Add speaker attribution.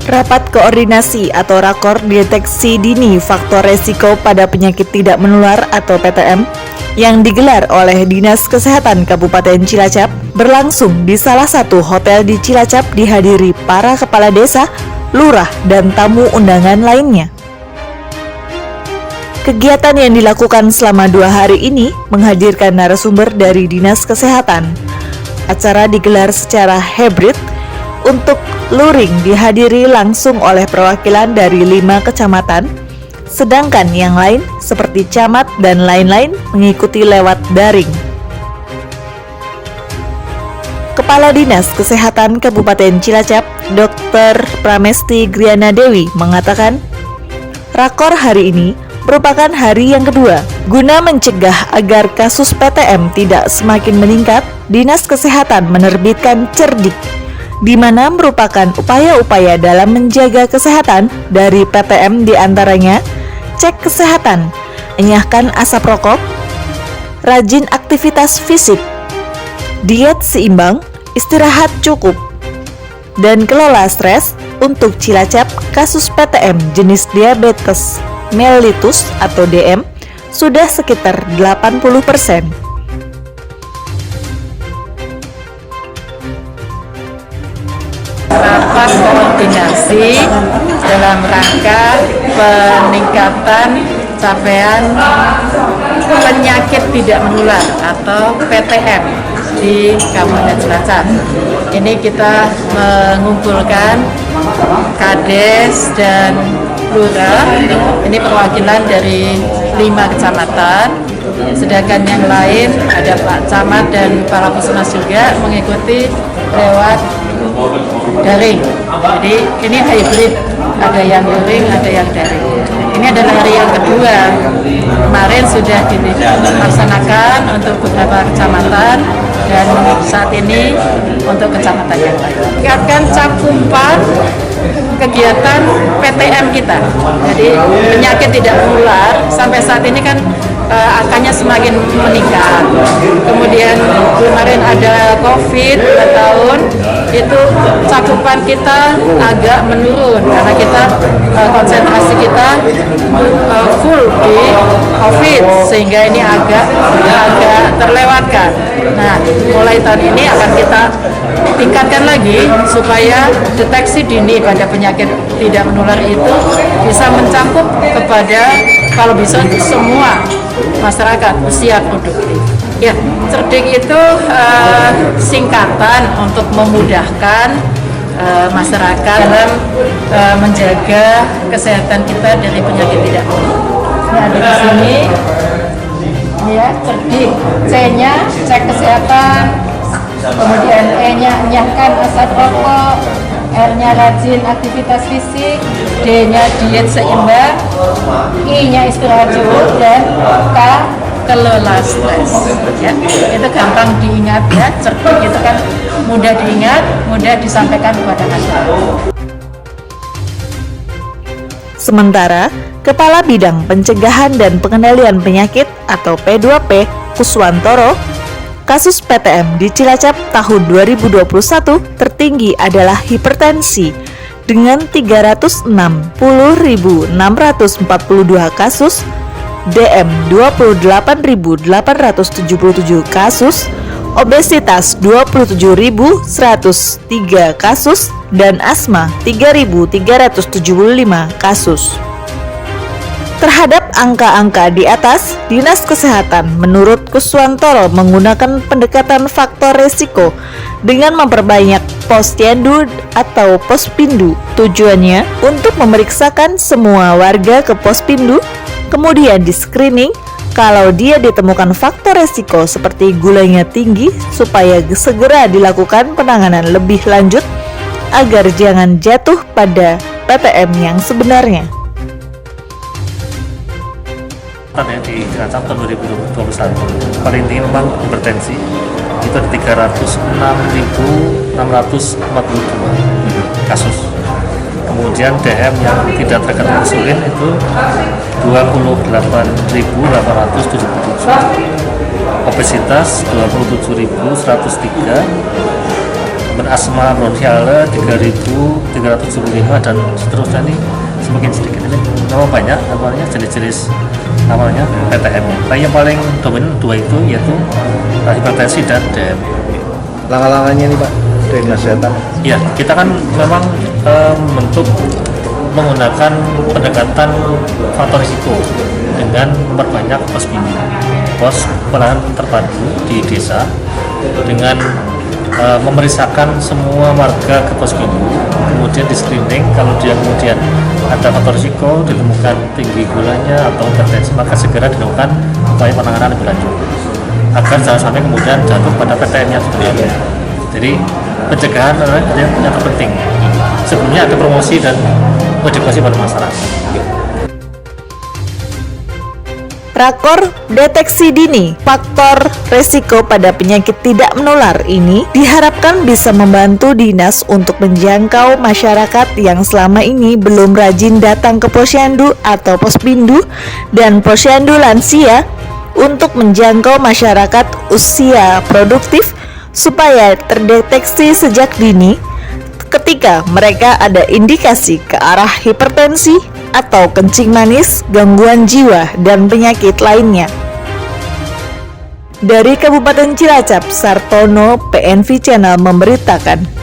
Speaker 1: Rapat koordinasi atau rakor deteksi dini faktor resiko pada penyakit tidak menular atau PTM yang digelar oleh Dinas Kesehatan Kabupaten Cilacap berlangsung di salah satu hotel di Cilacap dihadiri para kepala desa, lurah, dan tamu undangan lainnya. Kegiatan yang dilakukan selama 2 hari ini menghadirkan narasumber dari Dinas Kesehatan. Acara digelar secara hybrid. Untuk luring dihadiri langsung oleh perwakilan dari 5 kecamatan, sedangkan yang lain seperti camat dan lain-lain mengikuti lewat daring. Kepala Dinas Kesehatan Kabupaten Cilacap, Dr. Pramesti Griana Dewi mengatakan, rakor hari ini merupakan hari yang kedua. Guna mencegah agar kasus PTM tidak semakin meningkat, Dinas Kesehatan menerbitkan Cerdik, di mana merupakan upaya-upaya dalam menjaga kesehatan dari PTM, diantaranya cek kesehatan, enyahkan asap rokok, rajin aktivitas fisik, diet seimbang, istirahat cukup, dan kelola stres. Untuk Cilacap, kasus PTM jenis diabetes mellitus atau DM sudah sekitar 80%.
Speaker 2: Rapat koordinasi dalam rangka peningkatan capaian penyakit tidak menular atau PTM di Kabupaten Cilacap. Ini kita mengumpulkan Kades dan Lurah. Ini perwakilan dari 5 kecamatan. Sedangkan yang lain ada Pak Camat dan para puskesmas juga mengikuti lewat daring. Jadi ini hybrid, ada yang luring, ada yang daring. Ini adalah hari yang kedua. Kemarin sudah dilaksanakan untuk beberapa kecamatan dan saat ini untuk kecamatan yang lain. Tingkatkan cakupan kegiatan PTM kita. Jadi penyakit tidak menular sampai saat ini kan angkanya semakin meningkat. Kemudian kemarin ada COVID 2 tahun, itu cakupan kita agak menurun karena kita konsentrasi kita full di COVID, sehingga ini agak terlewatkan. Nah, mulai tahun ini akan kita tingkatkan lagi supaya deteksi dini pada penyakit tidak menular itu bisa mencakup kepada, kalau bisa untuk semua masyarakat usia produktif. Ya, Cerdik itu singkatan untuk memudahkan masyarakat dalam menjaga kesehatan kita dari penyakit tidak menular. Ini ada di sini, ya, Cerdik. C-nya cek kesehatan, kemudian E-nya enyahkan asap rokok, R-nya rajin aktivitas fisik, D-nya diet seimbang, I-nya istirahat cukup, dan K kelola stres. Ya, itu gampang diingat ya. Cerdik itu kan mudah diingat, mudah disampaikan kepada masyarakat.
Speaker 1: Sementara Kepala Bidang Pencegahan dan Pengendalian Penyakit atau P2P Kuswantoro, kasus PTM di Cilacap tahun 2021 tertinggi adalah hipertensi dengan 360.642 kasus, DM 28.877 kasus, obesitas 27.103 kasus, dan asma 3.375 kasus. Terhadap angka-angka di atas, Dinas Kesehatan menurut Kuswantoro menggunakan pendekatan faktor resiko dengan memperbanyak posyandu atau pospindu. Tujuannya untuk memeriksakan semua warga ke pospindu, kemudian di screening kalau dia ditemukan faktor resiko seperti gulanya tinggi supaya segera dilakukan penanganan lebih lanjut agar jangan jatuh pada PTM yang sebenarnya.
Speaker 3: Di Cilacap tahun 2021 paling tinggi memang hipertensi, itu ada 306.642 kasus. Kemudian DM yang tidak terkena insulin itu 28.877, obesitas 27.103, berasma bronchiale 3.375 dan seterusnya ini semakin sedikit. Ini memang banyak namanya jenis-jenis namanya PTM. Tapi yang paling dominan dua itu yaitu hipertensi dan DM.
Speaker 4: Langkah-langkahnya nih Pak dari Dinas Kesehatan.
Speaker 3: Ya, kita kan memang membentuk menggunakan pendekatan faktor risiko dengan memperbanyak pos penanganan terpadu di desa dengan memeriksakan semua warga ke pos kemudian di screening. Kalau dia kemudian ada faktor risiko, ditemukan tinggi gulanya atau hipertensi, maka segera dilakukan upaya penanganan lebih lanjut agar jangan sampai kemudian jatuh pada PTM-nya sebenarnya. Jadi pencegahan adalah yang terpenting. Sebelumnya ada promosi dan edukasi pada masyarakat.
Speaker 1: Rakor deteksi dini faktor resiko pada penyakit tidak menular ini diharapkan bisa membantu dinas untuk menjangkau masyarakat yang selama ini belum rajin datang ke posyandu atau pospindu dan posyandu lansia untuk menjangkau masyarakat usia produktif supaya terdeteksi sejak dini ketika mereka ada indikasi ke arah hipertensi atau kencing manis, gangguan jiwa, dan penyakit lainnya. Dari Kabupaten Cilacap, Sartono, PNV Channel memberitakan.